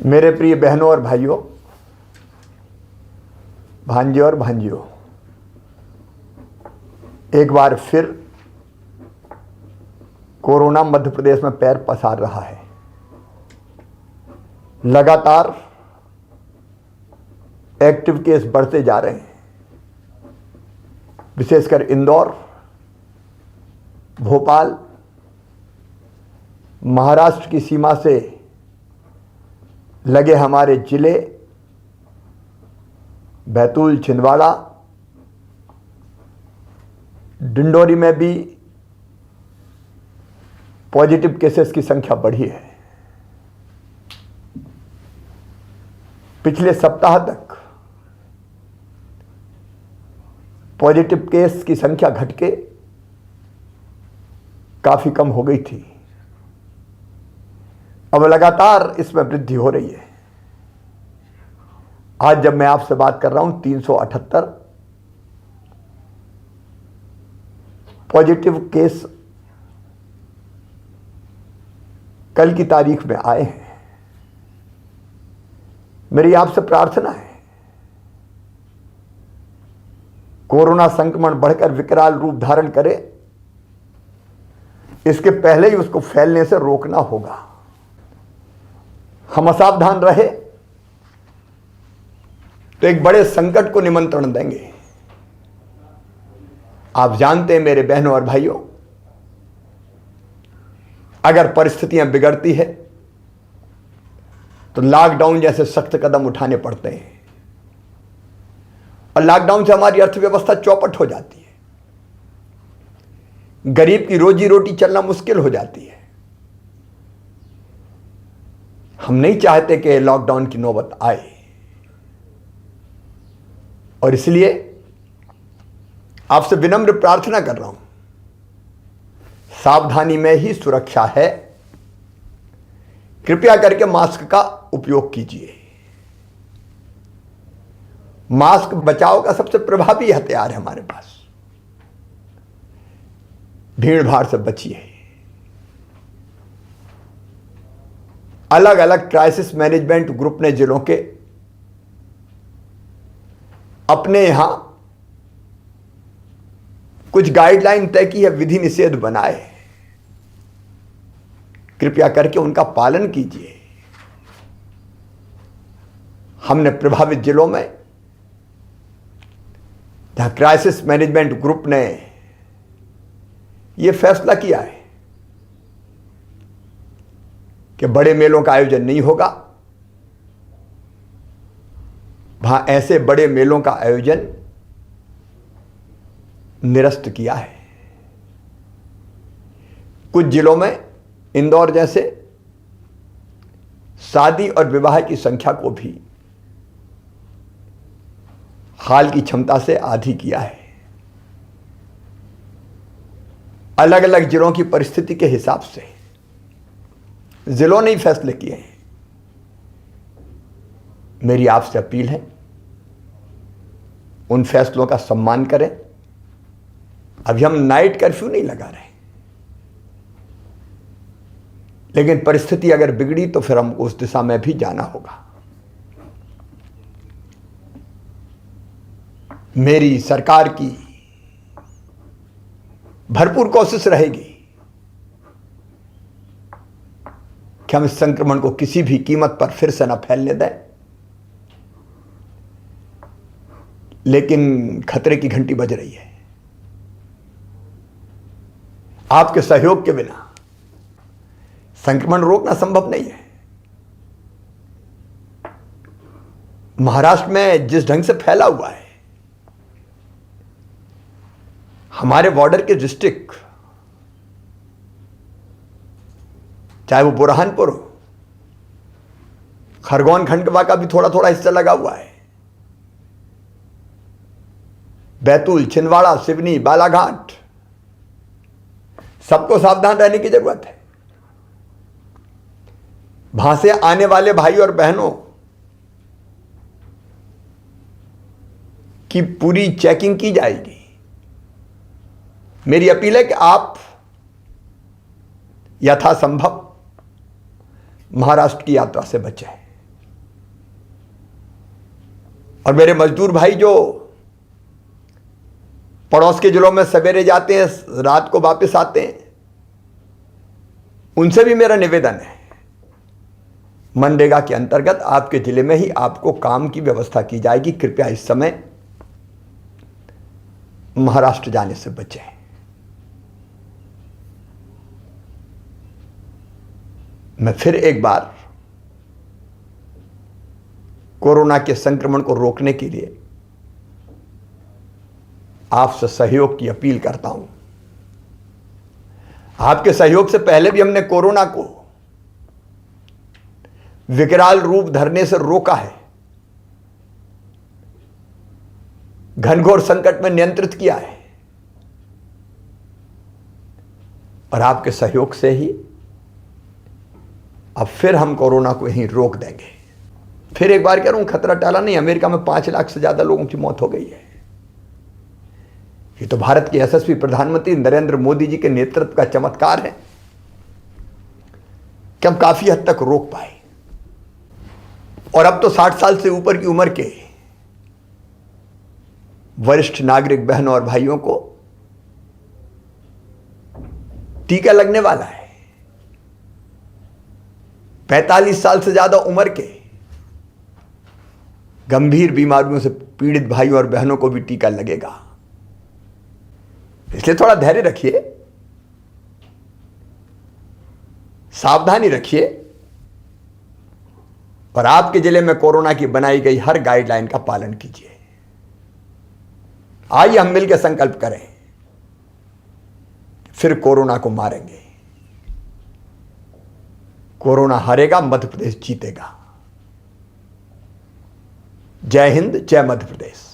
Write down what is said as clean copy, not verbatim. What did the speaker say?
मेरे प्रिय बहनों और भाइयों, भांजे और भांजियों, एक बार फिर कोरोना मध्य प्रदेश में पैर पसार रहा है। लगातार एक्टिव केस बढ़ते जा रहे हैं। विशेषकर इंदौर, भोपाल, महाराष्ट्र की सीमा से लगे हमारे जिले बैतूल, छिंदवाड़ा, डिंडोरी में भी पॉजिटिव केसेस की संख्या बढ़ी है। पिछले सप्ताह तक पॉजिटिव केस की संख्या घटके काफी कम हो गई थी। अब लगातार इसमें वृद्धि हो रही है। आज जब मैं आपसे बात कर रहा हूं 378 पॉजिटिव केस कल की तारीख में आए हैं। मेरी आपसे प्रार्थना है, कोरोना संक्रमण बढ़कर विकराल रूप धारण करे, इसके पहले ही उसको फैलने से रोकना होगा। हम असावधान रहे तो एक बड़े संकट को निमंत्रण देंगे। आप जानते हैं मेरे बहनों और भाइयों, अगर परिस्थितियां बिगड़ती है तो लॉकडाउन जैसे सख्त कदम उठाने पड़ते हैं और लॉकडाउन से हमारी अर्थव्यवस्था चौपट हो जाती है। गरीब की रोजी रोटी चलना मुश्किल हो जाती है। हम नहीं चाहते कि लॉकडाउन की नौबत आए और इसलिए आपसे विनम्र प्रार्थना कर रहा हूं, सावधानी में ही सुरक्षा है। कृपया करके मास्क का उपयोग कीजिए। मास्क बचाव का सबसे प्रभावी हथियार है हमारे पास। भीड़ भाड़ से बचिए। अलग अलग क्राइसिस मैनेजमेंट ग्रुप ने जिलों के अपने यहां कुछ गाइडलाइन तय की है, विधि निषेध बनाए। कृपया करके उनका पालन कीजिए। हमने प्रभावित जिलों में जहां क्राइसिस मैनेजमेंट ग्रुप ने यह फैसला किया है कि बड़े मेलों का आयोजन नहीं होगा, वहां ऐसे बड़े मेलों का आयोजन निरस्त किया है। कुछ जिलों में इंदौर जैसे शादी और विवाह की संख्या को भी हाल की क्षमता से आधी किया है। अलग अलग जिलों की परिस्थिति के हिसाब से जिलों ने ही फैसले किए हैं। मेरी आपसे अपील है, उन फैसलों का सम्मान करें। अभी हम नाइट कर्फ्यू नहीं लगा रहे, लेकिन परिस्थिति अगर बिगड़ी तो फिर हमको उस दिशा में भी जाना होगा। मेरी सरकार की भरपूर कोशिश रहेगी कि हम इस संक्रमण को किसी भी कीमत पर फिर से न फैलने दें, लेकिन खतरे की घंटी बज रही है। आपके सहयोग के बिना संक्रमण रोकना संभव नहीं है। महाराष्ट्र में जिस ढंग से फैला हुआ है, हमारे बॉर्डर के डिस्ट्रिक्ट, चाहे वो बुरहानपुर हो, खरगोन खंडवा का भी थोड़ा थोड़ा हिस्सा लगा हुआ है, बैतूल, छिंदवाड़ा, सिवनी, बालाघाट, सबको सावधान रहने की जरूरत है। वहां से आने वाले भाई और बहनों की पूरी चेकिंग की जाएगी। मेरी अपील है कि आप यथासंभव महाराष्ट्र की यात्रा से बचें। और मेरे मजदूर भाई जो पड़ोस के जिलों में सवेरे जाते हैं, रात को वापस आते हैं, उनसे भी मेरा निवेदन है, मनरेगा के अंतर्गत आपके जिले में ही आपको काम की व्यवस्था की जाएगी। कृपया इस समय महाराष्ट्र जाने से बचें। मैं फिर एक बार कोरोना के संक्रमण को रोकने के लिए आपसे सहयोग की अपील करता हूं। आपके सहयोग से पहले भी हमने कोरोना को विकराल रूप धरने से रोका है, घनघोर संकट में नियंत्रित किया है, और आपके सहयोग से ही अब फिर हम कोरोना को यहीं रोक देंगे। फिर एक बार कह रहा हूं, खतरा टाला नहीं। अमेरिका में 5 लाख से ज्यादा लोगों की मौत हो गई है। ये तो भारत के यशस्वी प्रधानमंत्री नरेंद्र मोदी जी के नेतृत्व का चमत्कार है कि हम काफी हद तक रोक पाए। और अब तो 60 साल से ऊपर की उम्र के वरिष्ठ नागरिक बहनों और भाइयों को टीका लगने वाला है। 45 साल से ज्यादा उम्र के गंभीर बीमारियों से पीड़ित भाइयों और बहनों को भी टीका लगेगा। इसलिए थोड़ा धैर्य रखिए, सावधानी रखिए, और आपके जिले में कोरोना की बनाई गई हर गाइडलाइन का पालन कीजिए। आइए हम मिलकर संकल्प करें, फिर कोरोना को मारेंगे। कोरोना हारेगा, मध्य प्रदेश जीतेगा। जय हिंद, जय मध्य प्रदेश।